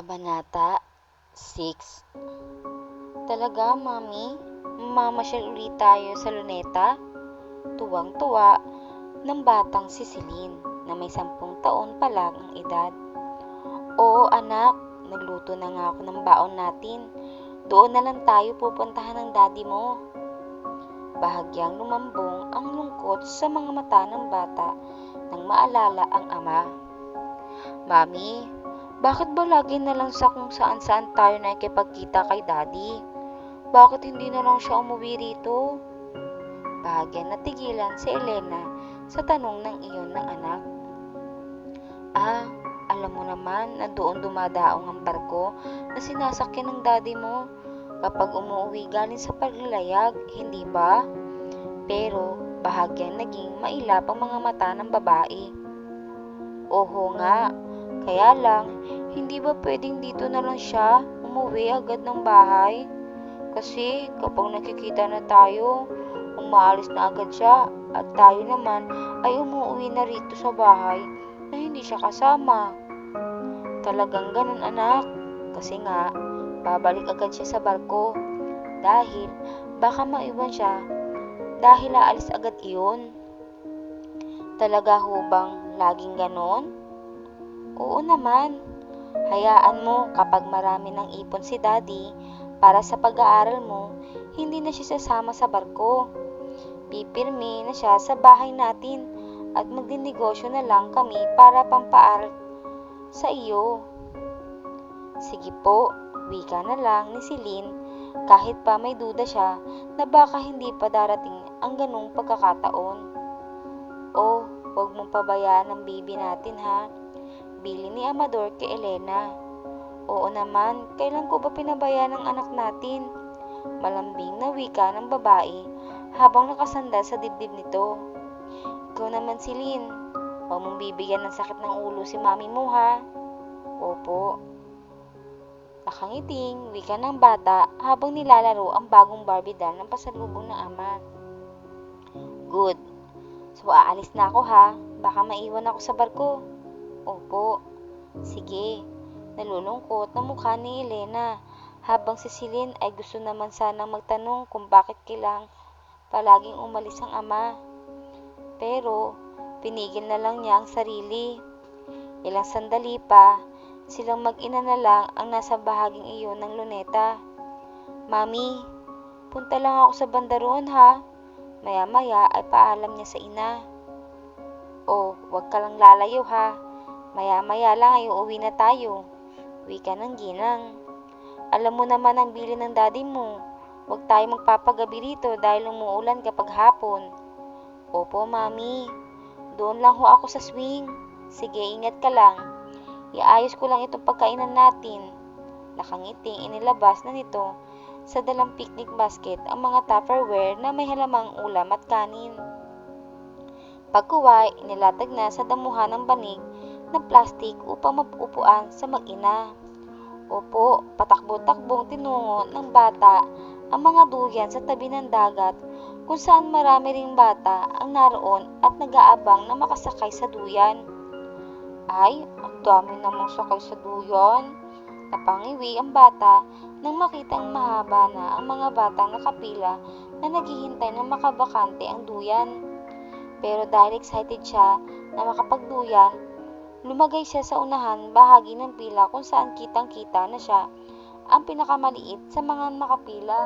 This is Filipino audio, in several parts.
Kabanata 6. Talaga, Mami? Mamasyal ulit tayo sa Luneta? Tuwang-tuwa ng batang si Celine na may 10 taon pa lang ang edad. Oo anak, nagluto na nga ako ng baon natin. Doon na lang tayo pupuntahan ng daddy mo. Bahagyang lumambong ang lungkot sa mga mata ng bata nang maalala ang ama. Mami, bakit ba lagi na lang sa kung saan-saan tayo nakikipagkita kay daddy? Bakit hindi na lang siya umuwi rito? Bahagyang natigilan si Elena sa tanong ng iyon ng anak. Alam mo naman na doon dumadaong ang barko na sinasakyan ng daddy mo kapag umuwi galing sa paglalayag, hindi ba? Pero bahagyang naging mailap ang mga mata ng babae. Oho nga, kaya lang, hindi ba pwedeng dito na lang siya umuwi agad ng bahay? Kasi kapag nakikita na tayo, umaalis na agad siya at tayo naman ay umuwi na rito sa bahay na hindi siya kasama. Talagang ganun anak, kasi nga, babalik agad siya sa barko dahil baka maiwan siya dahil aalis agad iyon. Talaga hubang laging ganon? Oo naman. Hayaan mo kapag marami ng ipon si daddy para sa pag-aaral mo, hindi na siya sasama sa barko. Pipirmi na siya sa bahay natin at magdinegosyo na lang kami para pampaaral sa iyo. Sige po, wika na lang ni Celine kahit pa may duda siya na baka hindi pa darating ang ganung pagkakataon. Oh, huwag mong pabayaan ang baby natin ha. Bili ni Amador kay Elena. Oo naman, kailan ko ba pinabayaan ang anak natin? Malambing na wika ng babae habang nakasandal sa dibdib nito. Ikaw naman Celine, huwag mong bibigyan ng sakit ng ulo si mami mo ha. Opo. Nakangiting wika ng bata habang nilalaro ang bagong Barbie doll ng pasalubong ng ama. Good. So aalis na ako ha, baka maiwan ako sa barko. Opo. Sige. Nalulungkot na mukha ni Elena habang si Celine ay gusto naman sanang magtanong kung bakit kailang palaging umalis ang ama. Pero pinigil na lang niya ang sarili. Ilang sandali pa, silang mag-ina na lang ang nasa bahaging iyon ng Luneta. Mami, punta lang ako sa banda roon ha. Maya-maya ay paalam niya sa ina. Oh, wag ka lang lalayo ha. Maya-maya lang ay uuwi na tayo. Wika ng ginang. Alam mo naman ang bili ng daddy mo. Huwag tayo magpapagabi rito dahil umuulan kapag hapon. Opo, mami. Doon lang ho ako sa swing. Sige, ingat ka lang. Iayos ko lang itong pagkainan natin. Nakangiting inilabas na nito sa dalang picnic basket ang mga Tupperware na may halamang ulam at kanin. Pagkuway, inilatag na sa damuhan ng banig ng plastik upang mapupuan sa mag-ina. Opo, patakbo-takbong tinungo ng bata ang mga duyan sa tabi ng dagat kung saan marami ring bata ang naroon at nag-aabang na makasakay sa duyan. Ay, ang dami namang sakay sa duyan. Napangiwi ang bata nang makitang mahaba na ang mga batang nakapila na naghihintay na makabakante ang duyan. Pero dahil excited siya na makapagduyan, lumagay siya sa unahan bahagi ng pila kung saan kitang-kita na siya ang pinakamaliit sa mga nakapila.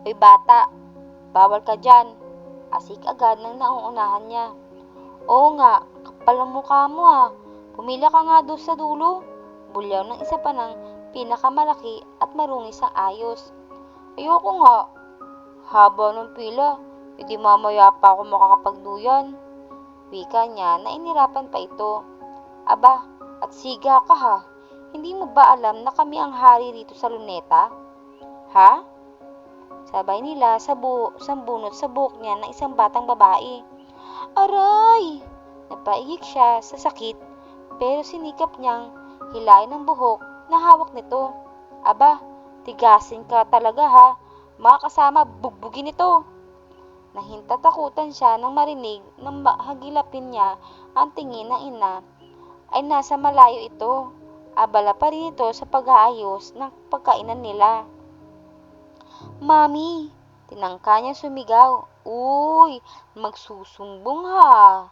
Oy bata, bawal ka dyan. Asik agad ng nauunahan niya. Oo nga, kapal ang mukha mo ah. Pumila ka nga doon sa dulo. Bulyaw ng isa pa ng pinakamalaki at marungis ang ayos. Ayoko nga. Haba ng pila. Hindi mamaya pa ako makakapagduyan. Wika niya na inirapan pa ito. Aba, at siga ka ha. Hindi mo ba alam na kami ang hari rito sa Luneta? Ha? Sabay nila sambunot sa buhok niya ng isang batang babae. Aray! Napaigik siya sa sakit pero sinikap niyang hilain ang buhok na hawak nito. Aba, tigasin ka talaga ha. Mga kasama, bugbugin ito. Nahintatakutan siya nang marinig ng hagilapin niya ang tingin ng ina ay nasa malayo ito. Abala pa rin ito sa pag-aayos ng pagkainan nila. Mami! Tinangka niya sumigaw. Uy! Magsusumbong ha!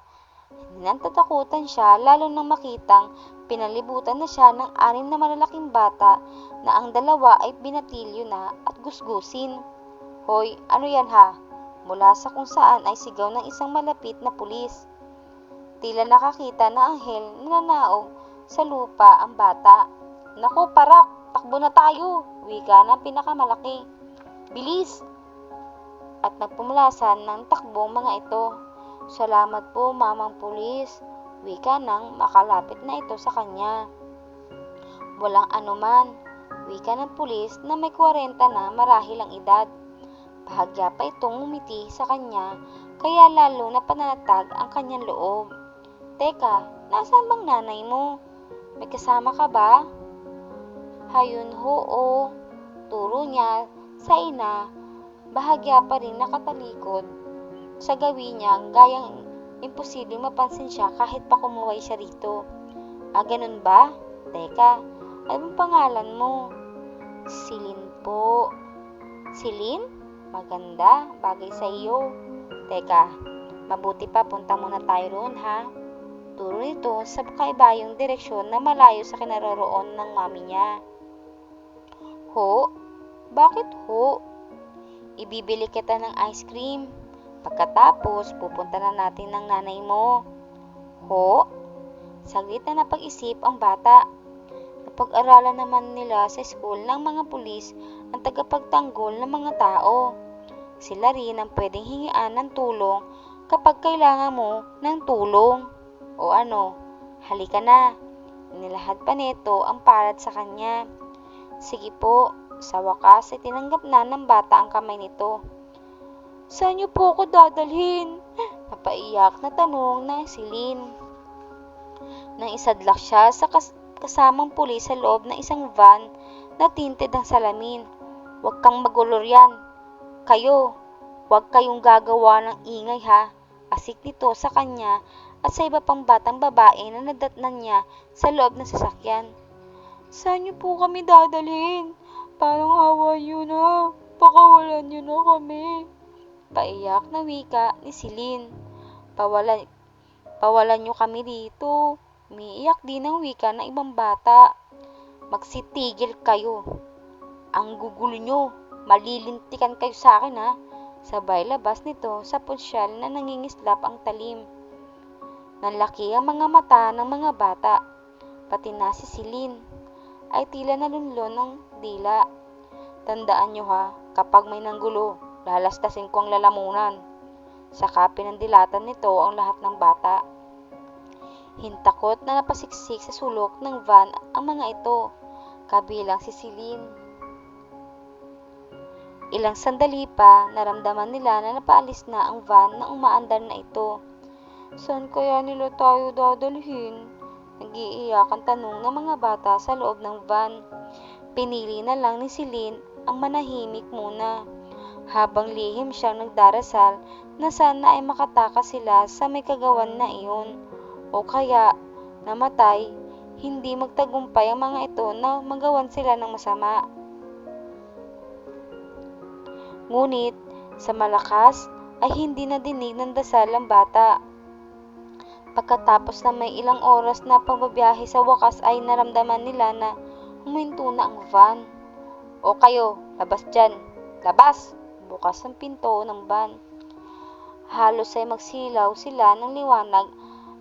Nantatakutan siya lalo nang makitang pinalibutan na siya ng 6 na malalaking bata na ang 2 ay binatilyo na at gusgusin. Hoy, ano yan ha? Mula sa kung saan ay sigaw ng isang malapit na pulis. Tila nakakita na anghel na nananaog sa lupa ang bata. Naku, parak! Takbo na tayo! Wika ng pinakamalaki. Bilis! At nagpumulasan ng takbo mga ito. Salamat po, mamang pulis. Wika nang makalapit na ito sa kanya. Walang anuman. Wika ng pulis na may 40 na marahil ang edad. Bahagya pa itong umiti sa kanya, kaya lalo na pananatag ang kanyang loob. Teka, nasaan bang nanay mo? May kasama ka ba? Hayun ho, turo niya sa ina. Bahagya pa rin nakatalikod sa gawin niya, gayang imposibleng mapansin siya kahit pa kumuway siya rito. Ganun ba? Teka, anong pangalan mo? Silin po. Silin? Maganda, bagay sa iyo. Teka, mabuti pa punta muna tayo roon ha. Turo nito sa kaibayong direksyon na malayo sa kinaroroon ng mami niya. Ho? Bakit ho? Ibibili kita ng ice cream. Pagkatapos, pupunta na natin ng nanay mo. Ho? Saglit na napag-isip ang bata. Napag-aralan naman nila sa school ng mga pulis ang tagapagtanggol ng mga tao. Sila rin ang pwedeng hingian ng tulong kapag kailangan mo ng tulong. O ano, halika na. Inilahad pa nito ang palad sa kanya. Sige po, sa wakas ay tinanggap na ng bata ang kamay nito. Saan niyo po ako dadalhin? Napaiyak na tanong na Silin. Nang isadlak siya sa kasamang pulis sa loob ng isang van na tinted ang salamin. Huwag kang magulo riyan. Kayo, huwag kayong gagawa ng ingay ha. Asik nito sa kanya at sa iba pang batang babae na nadatnan niya sa loob ng sasakyan. Saan niyo po kami dadalhin? Parang awa niyo na. Pakawalan niyo na kami. Paiyak na wika ni Silin. Pawalan niyo kami dito. Umiiyak din ang wika ng ibang bata. Magsitigil kayo. Ang gugulo niyo. Malilintikan kayo sa akin ha. Sabay labas nito sa punsyal na nangingislap ang talim. Nanlaki ang mga mata ng mga bata. Pati na si Silin ay tila nalunlon ng dila. Tandaan niyo ha, kapag may nanggulo, lalastasin ko ang lalamunan. Saka pinandilatan nito ang lahat ng bata. Hintakot na napasiksik sa sulok ng van ang mga ito, kabilang si Silin. Ilang sandali pa, naramdaman nila na napaalis na ang van na umaandar na ito. Saan kaya nila tayo dadalhin? Nag-iiyak ang tanong ng mga bata sa loob ng van. Pinili na lang ni Silin ang manahimik muna, habang lihim siyang nagdarasal na sana ay makatakas sila sa may kagawan na iyon, o kaya namatay, hindi magtagumpay ang mga ito na magawan sila ng masama. Ngunit sa malakas ay hindi nadinig ng dasal ang bata. Pagkatapos na may ilang oras na pagbabiyahe, sa wakas ay naramdaman nila na huminto na ang van. O kayo, labas dyan. Labas! Bukas ang pinto ng van. Halos ay magsilaw sila ng liwanag.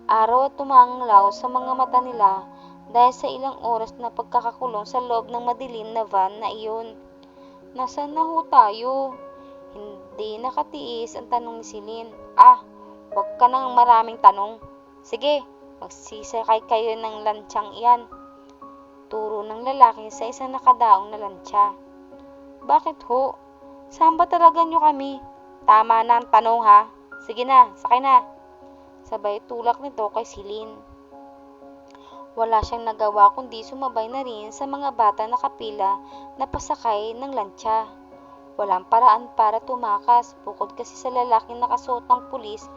Araw at tumanglaw sa mga mata nila dahil sa ilang oras na pagkakakulong sa loob ng madilim na van na iyon. Nasaan na ho tayo? Hindi nakatiis ang tanong ni Silin. Huwag ka nang maraming tanong. Sige, magsisakay kayo ng lansyang iyan. Turo ng lalaki sa isang nakadaong na lansya. Bakit ho? Saan ba talaga nyo kami? Tama na ang tanong ha. Sige na, sakay na. Sabay tulak nito kay Silin. Wala siyang nagawa kundi sumabay na rin sa mga bata na kapila na pasakay ng lansya. Walang paraan para tumakas, bukod kasi sa lalaking nakasuot ng pulis,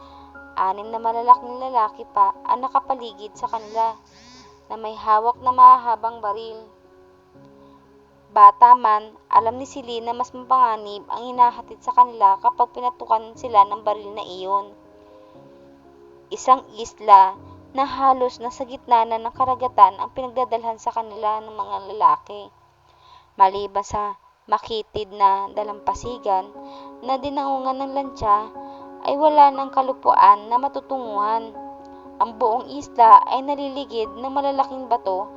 6 na malalaking lalaki pa ang nakapaligid sa kanila. na may hawak na mahahabang baril. Bata man, alam ni Celine na mas mapanganib ang hinahatid sa kanila kapag pinatukan sila ng baril na iyon. Isang isla na halos nasa gitna na ng karagatan ang pinagdadalhan sa kanila ng mga lalaki. Maliban sa makitid na dalampasigan na dinaungan ng lantsa, ay wala ng kalupuan na matutunguhan. Ang buong isla ay naliligid ng malalaking bato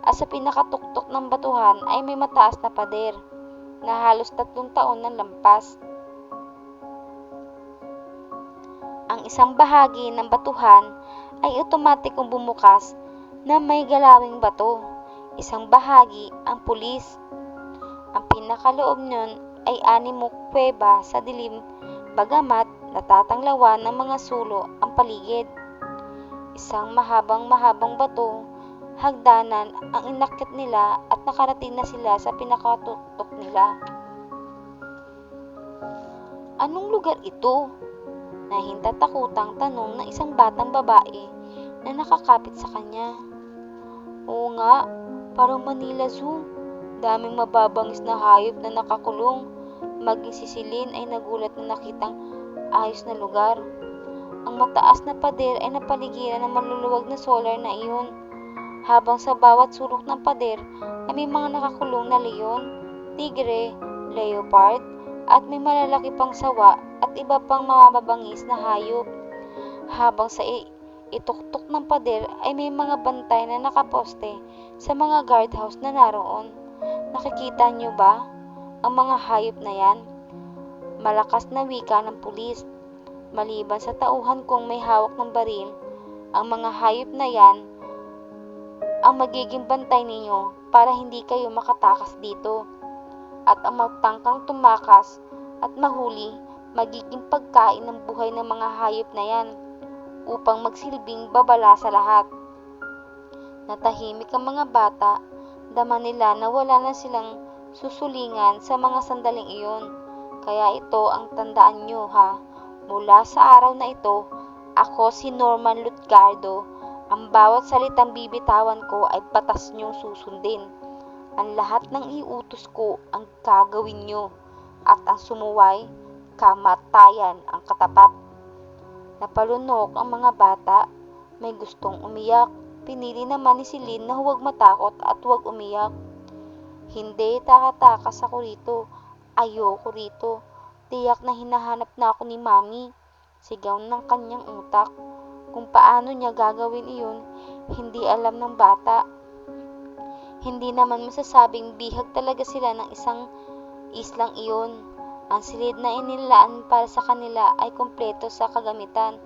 at sa pinakatuktok ng batuhan ay may mataas na pader na halos 3 taon ng lampas. Ang isang bahagi ng batuhan ay otomatikong bumukas na may galawing bato. Isang bahagi ang pulis. Ang pinakaloob nun ay 6 kuweba sa dilim, bagamat natatanglawan ng mga sulo ang paligid. Isang mahabang bato, hagdanan ang inakyat nila at nakarating na sila sa pinakatuktok nila. Anong lugar ito? Nahintatakutang tanong ng isang batang babae na nakakapit sa kanya. Oo nga, parang Manila Zoo. Daming mababangis na hayop na nakakulong. Maging si Celine ay nagulat na nakitang ayos na lugar. Ang mataas na pader ay napaligiran ng maluluwag na solar na iyon. Habang sa bawat sulok ng pader ay may mga nakakulong na leon, tigre, leopard, at may malalaki pang sawa at iba pang mababangis na hayop. Habang sa ituktok ng pader ay may mga bantay na nakaposte sa mga guardhouse na naroon. Nakikita niyo ba ang mga hayop na yan? Malakas na wika ng pulis. Maliban sa tauhan kong may hawak ng baril, ang mga hayop na yan ang magiging bantay ninyo para hindi kayo makatakas dito. At ang magtangkang tumakas at mahuli, magiging pagkain ng buhay ng mga hayop na yan upang magsilbing babala sa lahat. Natahimik ang mga bata, dama nila na wala na silang susulingan sa mga sandaling iyon. Kaya ito ang tandaan nyo ha. Mula sa araw na ito, ako si Norman Lutgardo. Ang bawat salitang bibitawan ko ay batas niyong susundin. Ang lahat ng iutos ko ang gagawin niyo, at ang sumuway, kamatayan ang katapat. Napalunok ang mga bata, may gustong umiyak. Pinili naman ni Celine na huwag matakot at huwag umiyak. Hindi, takatakas ako rito. Ayoko rito. Tiyak na hinahanap na ako ni Mami. Sigaw ng kanyang utak. Kung paano niya gagawin iyon, hindi alam ng bata. Hindi naman masasabing bihag talaga sila ng isang islang iyon. Ang silid na inilaan para sa kanila ay kumpleto sa kagamitan.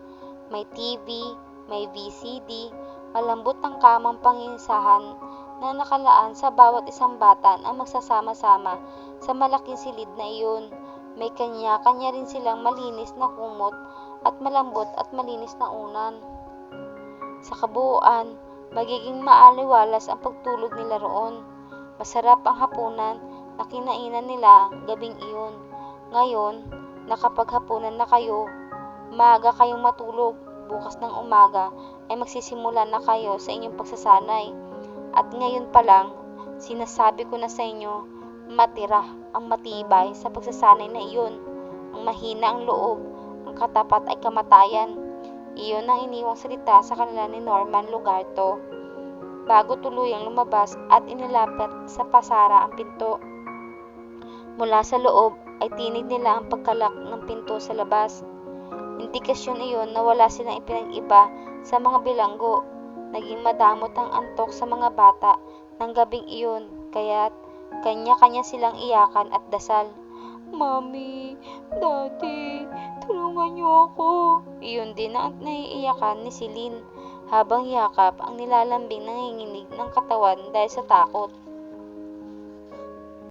May TV, may VCD, malambot ang kamang panginsahan na nakalaan sa bawat isang bata na magsasama-sama sa malaking silid na iyon. May kanya-kanya rin silang malinis na kumot at malambot at malinis na unan. Sa kabuuan, magiging maaliwalas ang pagtulog nila roon. Masarap ang hapunan na kinainan nila gabing iyon. Ngayon, nakapaghapunan na kayo, maaga kayong matulog. Bukas ng umaga ay magsisimula na kayo sa inyong pagsasanay. At ngayon pa lang, sinasabi ko na sa inyo, matira ang matibay sa pagsasanay na iyon. Ang mahina ang loob, ang katapat ay kamatayan. Iyon ang iniwang salita sa kanila ni Norman Lutgardo bago tuluyang lumabas at inilapat sa pasara ang pinto. Mula sa loob ay tinig nila ang pagkalak ng pinto sa labas. Indikasyon iyon na wala silang ipinag-iba sa mga bilanggo. Naging madamot ang antok sa mga bata ng gabing iyon, kaya't kanya-kanya silang iyakan at dasal. Mami, Daddy, tulungan niyo ako. Iyon din ang naiiyakan ni Celine habang yakap ang nilalambing nanginginig ng katawan dahil sa takot.